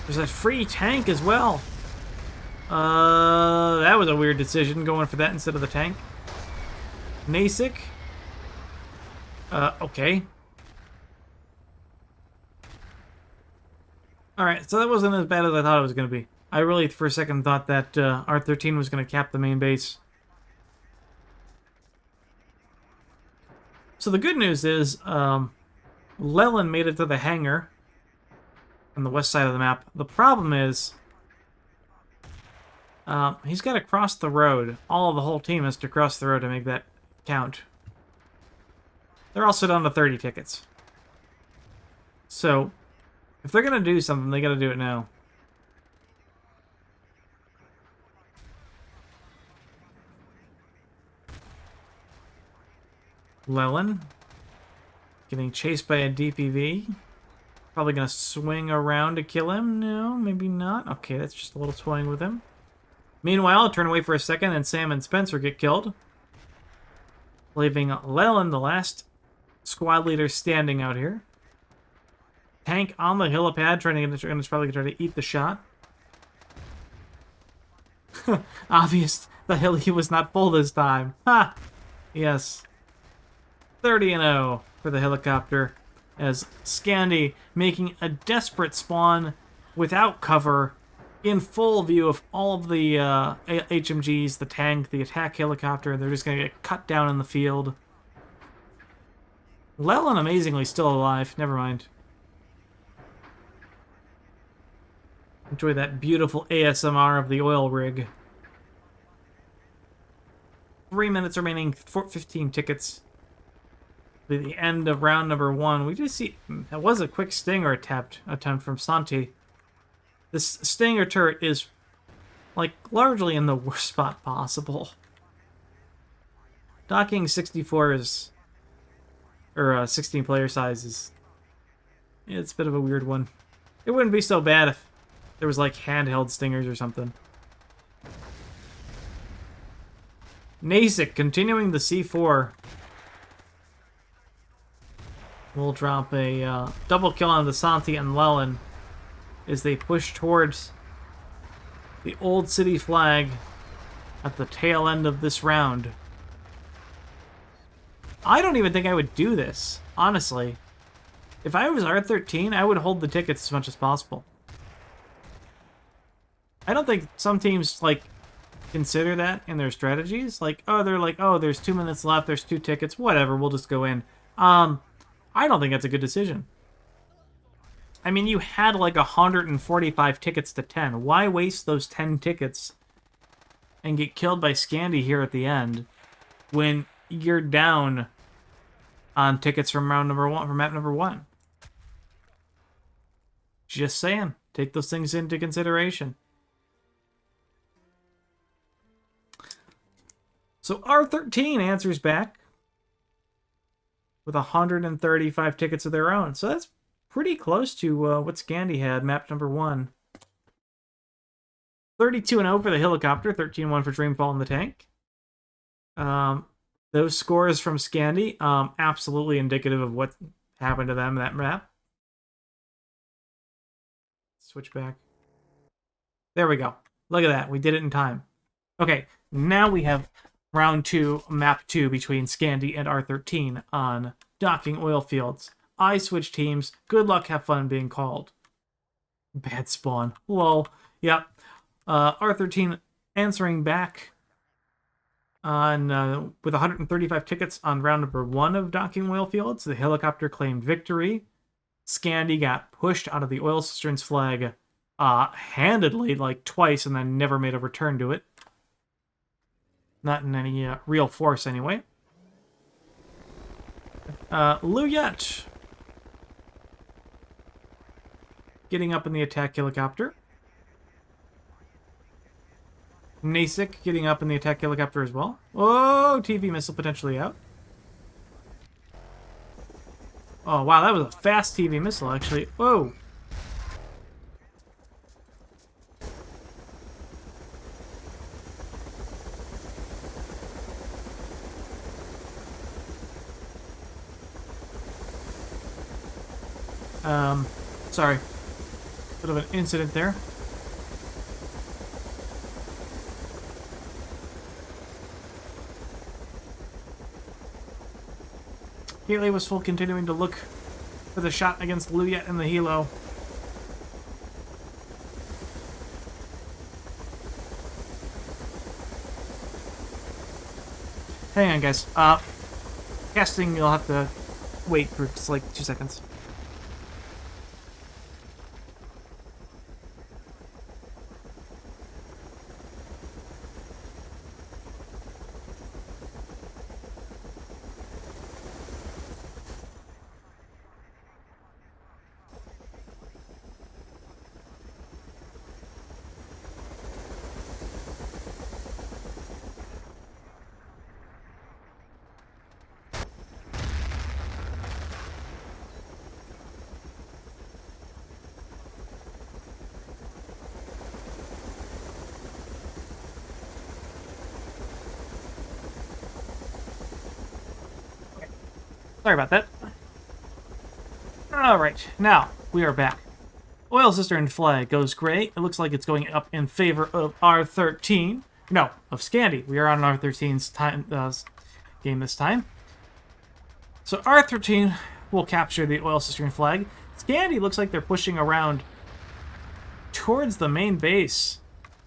There's a free tank as well. That was a weird decision going for that instead of the tank. Nasik. Okay. Alright, so that wasn't as bad as I thought it was going to be. I really, for a second, thought that R13 was going to cap the main base. So the good news is, Leland made it to the hangar on the west side of the map. The problem is, he's got to cross the road. All of the whole team has to cross the road to make that count. They're also down to 30 tickets. So, if they're going to do something, they got to do it now. Leland getting chased by a DPV. Probably going to swing around to kill him. No, maybe not. Okay, that's just a little toying with him. Meanwhile, I'll turn away for a second and Sam and Spencer get killed. Leaving Leland, the last squad leader, standing out here. Tank on the helipad, trying to probably try to eat the shot. Obvious, the heli was not full this time. Ha! Yes. 30-0 for the helicopter, as Scandi making a desperate spawn without cover, in full view of all of the HMGs, the tank, the attack helicopter. They're just going to get cut down in the field. Leland amazingly still alive. Never mind. Enjoy that beautiful ASMR of the oil rig. 3 minutes remaining, 15 tickets. The end of round number 1. We just see that was a quick stinger attempt from Santi. This stinger turret is like largely in the worst spot possible. Daqing 64 is, or 16 player size is, it's a bit of a weird one. It wouldn't be so bad if there was like handheld stingers or something. Nasik continuing the C4. We'll drop a double kill on the Santi and Leland as they push towards the Old City flag at the tail end of this round. I don't even think I would do this, honestly. If I was R13, I would hold the tickets as much as possible. I don't think some teams, like, consider that in their strategies. Like, oh, they're like, oh, there's 2 minutes left, there's 2 tickets, whatever, we'll just go in. I don't think that's a good decision. I mean, you had like 145 tickets to 10. Why waste those 10 tickets and get killed by Scandi here at the end when you're down on tickets from round number 1, from map number 1? Just saying. Take those things into consideration. So R13 answers back with 135 tickets of their own. So that's pretty close to what Scandi had, map number 1. 32-0 for the helicopter, 13-1 for Dreamfall in the tank. Those scores from Scandi, absolutely indicative of what happened to them in that map. Switch back. There we go. Look at that. We did it in time. Okay, now we have round 2, map 2 between Scandi and R13 on Daqing Oilfields. I switch teams. Good luck, have fun being called. Bad spawn. Lol. Yep. R13 answering back on with 135 tickets on round number 1 of Daqing Oilfields. The helicopter claimed victory. Scandi got pushed out of the oil cisterns flag handedly, like twice, and then never made a return to it. Not in any real force, anyway. Luyet getting up in the attack helicopter. Nasik getting up in the attack helicopter as well. Oh, TV missile potentially out. Oh, wow, that was a fast TV missile, actually. Whoa. Sorry. Bit of an incident there. Healy was full continuing to look for the shot against Luyet in the helo. Hang on, guys. Casting, you'll have to wait for just like 2 seconds. Sorry about that. Alright, now, we are back. Oil Cistern flag goes gray. It looks like it's going up in favor of R13. No, of Scandi. We are on R13's game this time. So R13 will capture the Oil Cistern flag. Scandi looks like they're pushing around towards the main base,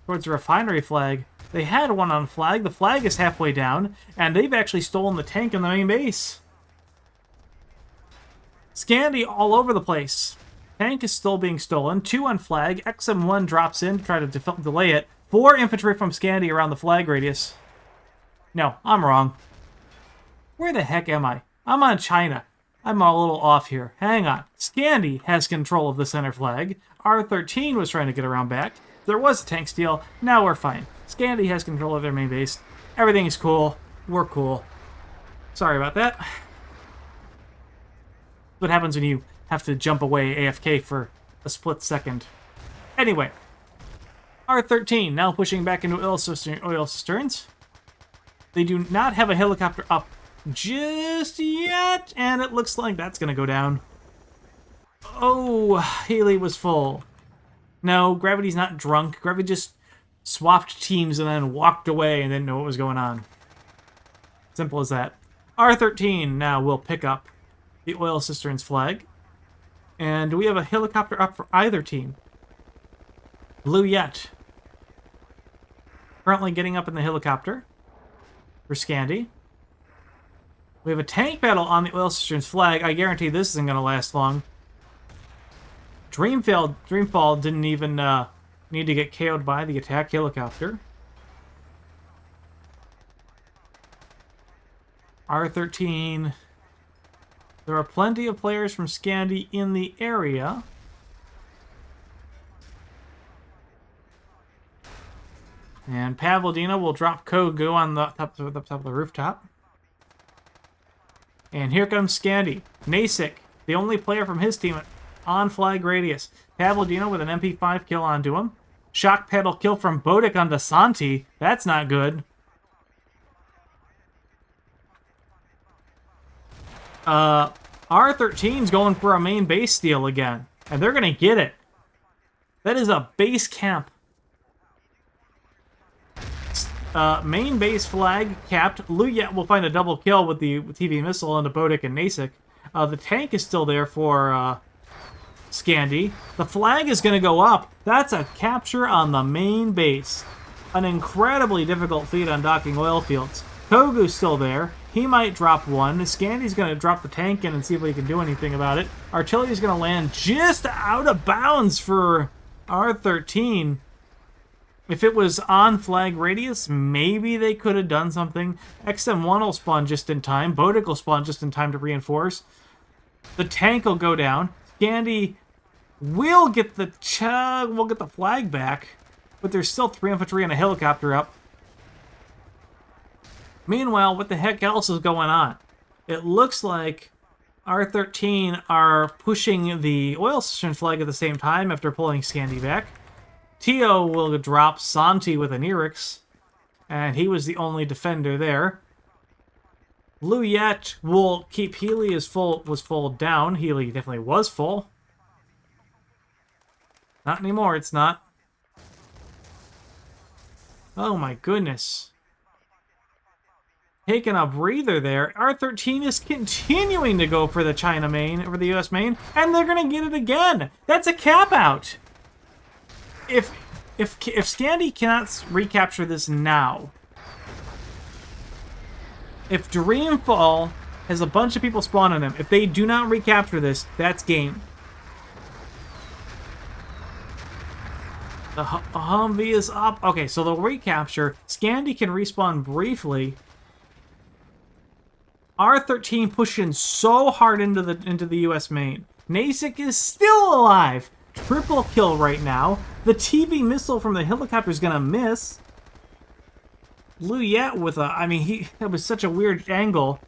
towards the refinery flag. They had one on flag. The flag is halfway down, and they've actually stolen the tank in the main base. Scandi all over the place. Tank is still being stolen. 2 on flag. XM1 drops in to try to delay it. 4 infantry from Scandi around the flag radius. No, I'm wrong. Where the heck am I? I'm on China. I'm a little off here. Hang on. Scandi has control of the center flag. R13 was trying to get around back. There was a tank steal. Now we're fine. Scandi has control of their main base. Everything is cool. We're cool. Sorry about that. What happens when you have to jump away AFK for a split second. Anyway. R13 now pushing back into oil cisterns. They do not have a helicopter up just yet, and it looks like that's going to go down. Oh, Haley was full. No, Gravity's not drunk. Gravity just swapped teams and then walked away and didn't know what was going on. Simple as that. R13 now will pick up the Oil Cisterns flag. And do we have a helicopter up for either team? Blue Yet. Currently getting up in the helicopter for Scandi. We have a tank battle on the Oil Cisterns flag. I guarantee this isn't going to last long. Dreamfall didn't even need to get KO'd by the attack helicopter. R13. There are plenty of players from Scandi in the area. And Pavlodina will drop Kogu on the top of the rooftop. And here comes Scandi. Nasik, the only player from his team on flag radius. Pavlodina with an MP5 kill onto him. Shock pedal kill from Bodic onto Santi. That's not good. R13's going for a main base steal again. And they're going to get it. That is a base camp. Main base flag capped. Luyet will find a double kill with the TV missile into Bodic and Nasik. The tank is still there for Scandi. The flag is going to go up. That's a capture on the main base. An incredibly difficult feat on Daqing Oilfields. Kogu's still there. He might drop one. Scandi's going to drop the tank in and see if he can do anything about it. Artillery's going to land just out of bounds for R13. If it was on flag radius, maybe they could have done something. XM1 will spawn just in time. Bodic will spawn just in time to reinforce. The tank will go down. Scandi will get the flag back, but there's still 3 infantry and a helicopter up. Meanwhile, what the heck else is going on? It looks like R13 are pushing the Oil Cistern flag at the same time after pulling Scandi back. Tio will drop Santi with an Erix, and he was the only defender there. Luyet will keep Healy was full down. Healy definitely was full. Not anymore, it's not. Oh my goodness. Taking a breather there. R13 is continuing to go for the China main, for the US main, and they're going to get it again. That's a cap out. If Scandi cannot recapture this now, if Dreamfall has a bunch of people spawn on him, if they do not recapture this, that's game. The Humvee is up. Okay, so they'll recapture. Scandi can respawn briefly. R13 pushing so hard into the US main. Nasik is still alive. Triple kill right now. The TV missile from the helicopter is gonna miss. Luyet with that was such a weird angle.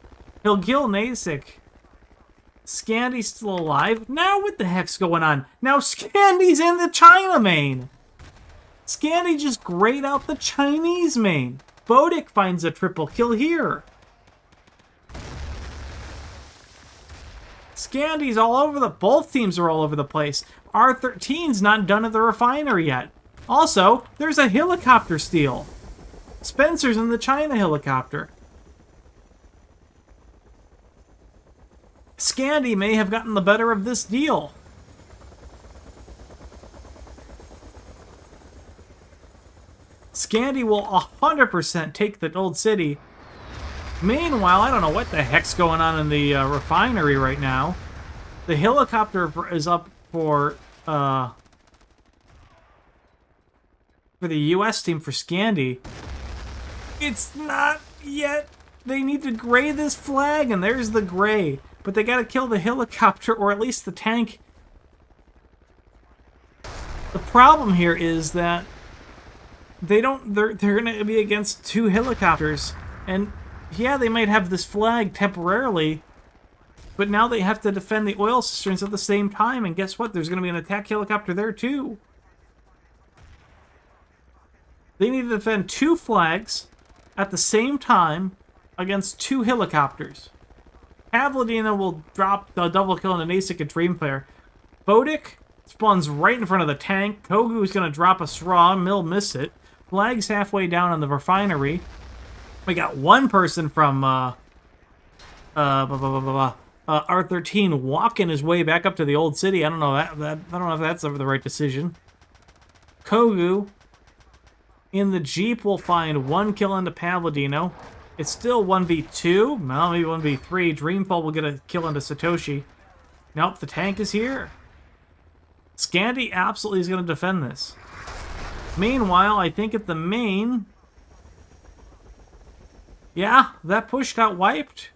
He'll kill Nasik. Scandi's still alive. Now what the heck's going on? Now Scandi's in the China main. Scandi just grayed out the Chinese main. Bodic finds a triple kill here. Scandi's all over both teams are all over the place. R13's not done at the refinery yet. Also, there's a helicopter steal. Spencer's in the China helicopter. Scandi may have gotten the better of this deal. Scandi will 100% take the old city. Meanwhile, I don't know what the heck's going on in the refinery right now. The helicopter is up for the U.S. team for Scandi. It's not yet. They need to gray this flag, and there's the gray. But they gotta kill the helicopter, or at least the tank. The problem here is that they're gonna be against 2 helicopters, and yeah, they might have this flag temporarily, but now they have to defend the oil cisterns at the same time, and guess what? There's gonna be an attack helicopter there too. They need to defend 2 flags at the same time against 2 helicopters. Pavlodina will drop the double kill on Nasik and Dreamflare. Bodic spawns right in front of the tank. Kogu's going to drop a straw. Mill miss it. Flag's halfway down on the refinery. We got one person from R13 walking his way back up to the old city. I don't know I don't know if that's the right decision. Kogu in the Jeep will find 1 kill into Pavlodino. It's still 1v2. Well, maybe 1v3. Dreamfall will get a kill into Satoshi. Nope, the tank is here. Scandi absolutely is going to defend this. Meanwhile, I think at the main... Yeah, that push got wiped.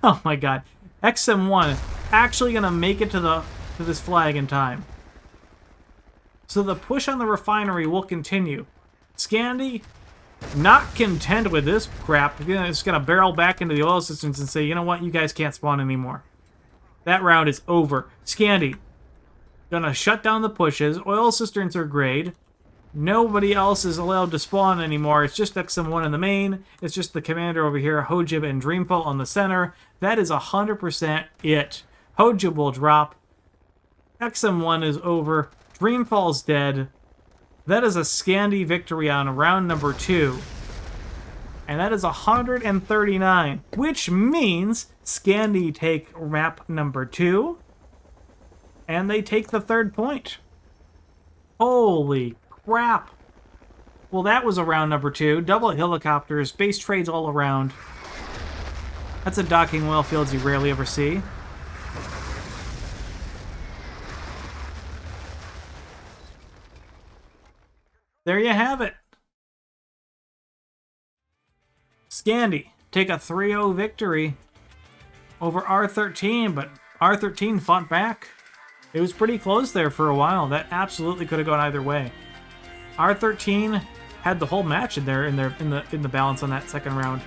Oh my god. XM1 actually going to make it to this flag in time. So the push on the refinery will continue. Scandi, not content with this crap, it's going to barrel back into the oil cisterns and say, you know what, you guys can't spawn anymore. That round is over. Scandi, going to shut down the pushes. Oil cisterns are grayed. Nobody else is allowed to spawn anymore. It's just XM1 in the main. It's just the commander over here, Hojib and Dreamfall on the center. That is 100% it. Hojib will drop. XM1 is over. Dreamfall's dead. That is a Scandi victory on round number 2. And that is 139, which means Scandi take map number 2. And they take the 3rd point. Holy crap. Well, that was a round number 2. Double helicopters, base trades all around. That's a Daqing Oilfields you rarely ever see. There you have it. Scandi take a 3-0 victory over R13, but R13 fought back. It was pretty close there for a while. That absolutely could have gone either way. R13 had the whole match in the balance on that second round.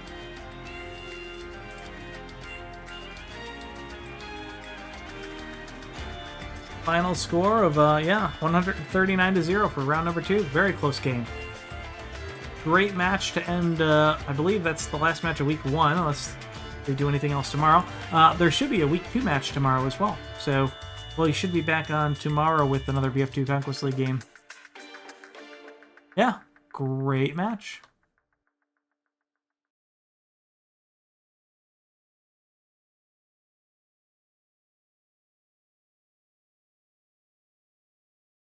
Final score of 139-0 for round number 2. Very close game. Great match to end. I believe that's the last match of week 1, unless they do anything else tomorrow. There should be a week 2 match tomorrow as well. So, well, you should be back on tomorrow with another BF2 Conquest League game. Yeah, great match.